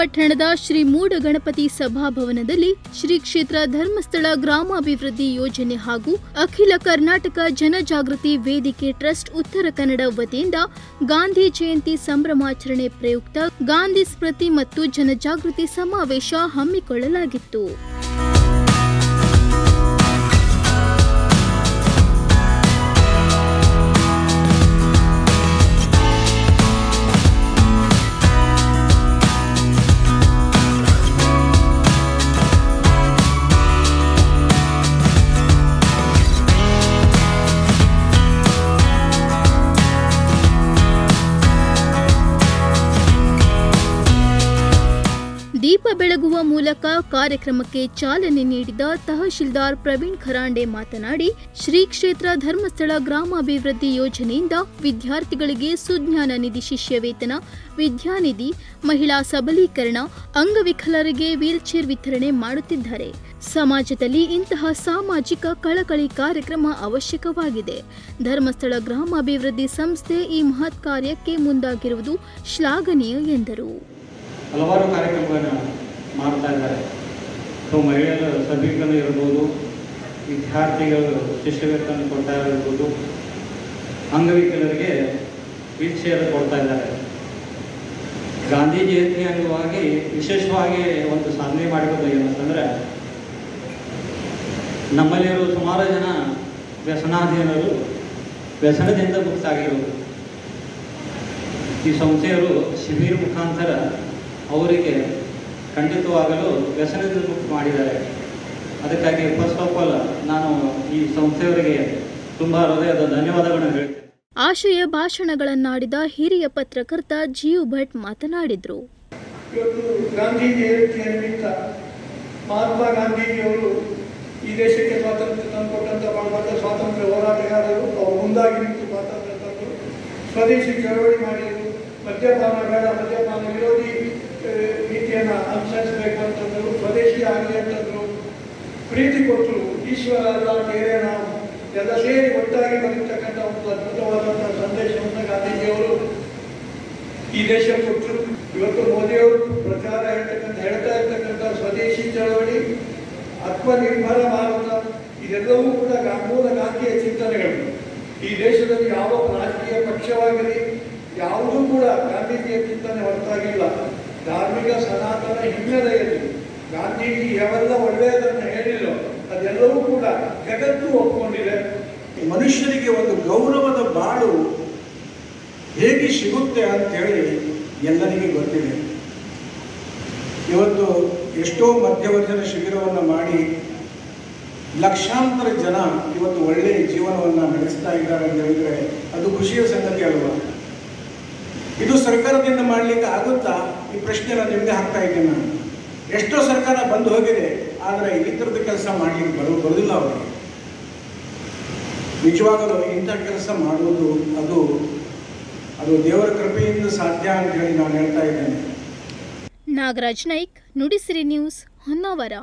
ಪಟ್ಟಣದ ಶ್ರೀ ಮೂಡಗಣಪತಿ ಸಭಾಭವನದಲ್ಲಿ ಶ್ರೀ ಕ್ಷೇತ್ರ ಧರ್ಮಸ್ಥಳ ಗ್ರಾಮಾಭಿವೃದ್ಧಿ ಯೋಜನೆ ಹಾಗೂ ಅಖಿಲ ಕರ್ನಾಟಕ ಜನಜಾಗೃತಿ ವೇದಿಕೆ ಟ್ರಸ್ಟ್ ಉತ್ತರ ಕನ್ನಡ ವತಿಯಿಂದ ಗಾಂಧಿ ಜಯಂತಿ ಸಂಭ್ರಮಾಚರಣೆ ಪ್ರಯುಕ್ತ ಗಾಂಧಿ ಸ್ಮೃತಿ ಮತ್ತು ಜನಜಾಗೃತಿ ಸಮಾವೇಶ ಹಮ್ಮಿಕೊಳ್ಳಲಾಗಿತ್ತು. ದೀಪ ಬೆಳಗುವ ಮೂಲಕ ಕಾರ್ಯಕ್ರಮಕ್ಕೆ ಚಾಲನೆ ನೀಡಿದ ತಹಶೀಲ್ದಾರ್ ಪ್ರವೀಣ್ ಖರಾಂಡೆ ಮಾತನಾಡಿ, ಶ್ರೀ ಕ್ಷೇತ್ರ ಧರ್ಮಸ್ಥಳ ಗ್ರಾಮಾಭಿವೃದ್ಧಿ ಯೋಜನೆಯಿಂದ ವಿದ್ಯಾರ್ಥಿಗಳಿಗೆ ಸುಜ್ಞಾನ ನಿಧಿ ಶಿಷ್ಯ ವೇತನ, ವಿದ್ಯಾನಿಧಿ, ಮಹಿಳಾ ಸಬಲೀಕರಣ, ಅಂಗವಿಕಲರಿಗೆ ವೀಲ್ಚೇರ್ ವಿತರಣೆ ಮಾಡುತ್ತಿದ್ದಾರೆ. ಸಮಾಜದಲ್ಲಿ ಇಂತಹ ಸಾಮಾಜಿಕ ಕಳಕಳಿ ಕಾರ್ಯಕ್ರಮ ಅವಶ್ಯಕವಾಗಿದೆ. ಧರ್ಮಸ್ಥಳ ಗ್ರಾಮಾಭಿವೃದ್ಧಿ ಸಂಸ್ಥೆ ಈ ಮಹತ್ ಕಾರ್ಯಕ್ಕೆ ಮುಂದಾಗಿರುವುದು ಶ್ಲಾಘನೀಯ ಎಂದರು. ಹಲವಾರು ಕಾರ್ಯಕ್ರಮಗಳನ್ನು ಮಾಡ್ತಾ ಇದ್ದಾರೆ. ಮಹಿಳೆಯರ ಸಬಲೀಕರಣ ಇರ್ಬೋದು, ವಿದ್ಯಾರ್ಥಿಗಳು ಶಿಷ್ಯವೇತನ ಕೊಡ್ತಾ ಇರ್ಬೋದು, ಅಂಗವಿಕಲರಿಗೆ ವೀಲ್ಚೇರ್ ಕೊಡ್ತಾ ಇದ್ದಾರೆ. ಗಾಂಧಿ ಜಯಂತಿ ಅಂಗವಾಗಿ ವಿಶೇಷವಾಗಿ ಒಂದು ಸಾಧನೆ ಮಾಡಿರೋದು ಏನಂತಂದರೆ, ನಮ್ಮಲ್ಲಿರೋ ಸುಮಾರು ಜನ ವ್ಯಸನಾಧೀನರು ವ್ಯಸನದಿಂದ ಮುಕ್ತಾಗಿರೋದು. ಈ ಸಂಸ್ಥೆಯವರು ಶಿಬಿರ ಮುಖಾಂತರ ಅವರಿಗೆ ಖಂಡಿತವಾಗಲು ವ್ಯಸನದಿಂದ ಮುಕ್ತ ಮಾಡಿದ್ದಾರೆ. ಅದಕ್ಕಾಗಿ ಫಸ್ಟ್ ಆಫ್ ಆಲ್ ನಾನು ಈ ಸಂಸ್ಥೆಯವರಿಗೆ ತುಂಬ ಹೃದಯದ ಧನ್ಯವಾದಗಳನ್ನು ಹೇಳ್ತೇನೆ. ಆಶಯ ಭಾಷಣಗಳನ್ನಾಡಿದ ಹಿರಿಯ ಪತ್ರಕರ್ತ ಜೀವ್ ಭಟ್ ಮಾತನಾಡಿದರು. ಇವತ್ತು ಗಾಂಧಿ ಜಯಂತಿಯ ನಿಮಿತ್ತ ಮಹಾತ್ಮ ಗಾಂಧೀಜಿಯವರು ಈ ದೇಶಕ್ಕೆ ಸ್ವಾತಂತ್ರ್ಯ ತಂದುಕೊಟ್ಟಂಥ ದೊಡ್ಡ ಸ್ವಾತಂತ್ರ್ಯ ಹೋರಾಟಗಾರರು. ಅವರು ಮುಂದಾಗಿ ನಿಂತು ಸ್ವಾತಂತ್ರ್ಯ ತಂದು ಸ್ವದೇಶಿ ಚಳವಳಿ ಮಾಡಿದರು. ಮದ್ಯಪಾನ ಬೇಡ, ಮದ್ಯಪಾನ ವಿರೋಧಿ ನೀತಿಯನ್ನು ಅನುಸರಿಸಬೇಕು ಅಂತಂದರು. ಸ್ವದೇಶಿ ಆಗಲಿ ಅಂತಂದರು. ಪ್ರೀತಿ ಕೊಟ್ಟರು. ಈಶ್ವರ ಅಲ್ಲ ಬೇರೆ ನಾವು ಎಲ್ಲ ಸೇರಿ ಒಟ್ಟಾಗಿ ಬರೀತಕ್ಕಂಥ ಒಂದು ಅದ್ಭುತವಾದಂಥ ಸಂದೇಶವನ್ನು ಗಾಂಧೀಜಿಯವರು ಈ ದೇಶ ಕೊಟ್ಟರು. ಇವತ್ತು ಮೋದಿಯವರು ಪ್ರಚಾರ ಹೇಳ್ತಾ ಇರ್ತಕ್ಕಂಥ ಸ್ವದೇಶಿ ಚಳವಳಿ, ಆತ್ಮನಿರ್ಭರ ಭಾರತ, ಇದೆಲ್ಲವೂ ಕೂಡ ಮೂಲ ಗಾಂಧಿಯ ಚಿಂತನೆಗಳು. ಈ ದೇಶದಲ್ಲಿ ಯಾವ ರಾಜಕೀಯ ಪಕ್ಷವಾಗಲಿ ಯಾವುದೂ ಕೂಡ ಗಾಂಧೀಜಿಯ ಚಿಂತನೆ ಹೊರತಾಗಿಲ್ಲ. ಧಾರ್ಮಿಕ ಸನಾತನ ಹಿನ್ನೆಲೆಯಲ್ಲಿ ಗಾಂಧೀಜಿ ಯಾವೆಲ್ಲ ಒಳ್ಳೆಯದನ್ನು ಹೇಳಿಲ್ಲೋ ಅದೆಲ್ಲವೂ ಕೂಡ ಜಗತ್ತು ಒಪ್ಪಿಕೊಂಡಿದೆ. ಮನುಷ್ಯನಿಗೆ ಒಂದು ಗೌರವದ ಬಾಳು ಹೇಗೆ ಸಿಗುತ್ತೆ ಅಂತೇಳಿ ಎಲ್ಲರಿಗೆ ಗೊತ್ತಿದೆ. ಇವತ್ತು ಎಷ್ಟೋ ಮಧ್ಯವರ್ಜನ ಶಿಬಿರವನ್ನು ಮಾಡಿ ಲಕ್ಷಾಂತರ ಜನ ಇವತ್ತು ಒಳ್ಳೆಯ ಜೀವನವನ್ನು ನಡೆಸ್ತಾ ಇದ್ದಾರೆ ಅಂತ ಹೇಳಿದರೆ ಅದು ಖುಷಿಯ ಸಂಗತಿ ಅಲ್ವಾ? ಇದು ಸರ್ಕಾರದಿಂದ ಮಾಡಲಿಕ್ಕೆ ಆಗುತ್ತಾ? ಈ ಪ್ರಶ್ನೆನ ನಿಮಗೆ ಹಾಕ್ತಾ ಇದ್ದೇನೆ ನಾನು. ಎಷ್ಟೋ ಸರ್ಕಾರ ಬಂದು ಹೋಗಿದೆ, ಆದರೆ ಈ ಥರದ ಕೆಲಸ ಮಾಡಲಿಕ್ಕೆ ಬರೋದಿಲ್ಲ ಅವರಿಗೆ. ನಿಜವಾಗಲೂ ಇಂಥ ಕೆಲಸ ಮಾಡುವುದು ಅದು ದೇವರ ಕೃಪೆಯಿಂದ ಸಾಧ್ಯ ಅಂತ ಹೇಳಿ ನಾನು ಹೇಳ್ತಾ ಇದ್ದೇನೆ. ನಾಗರಾಜ್ ನಾಯ್ಕ್, ನುಡಿಸಿರಿ ನ್ಯೂಸ್, ಹೊನ್ನಾವರ.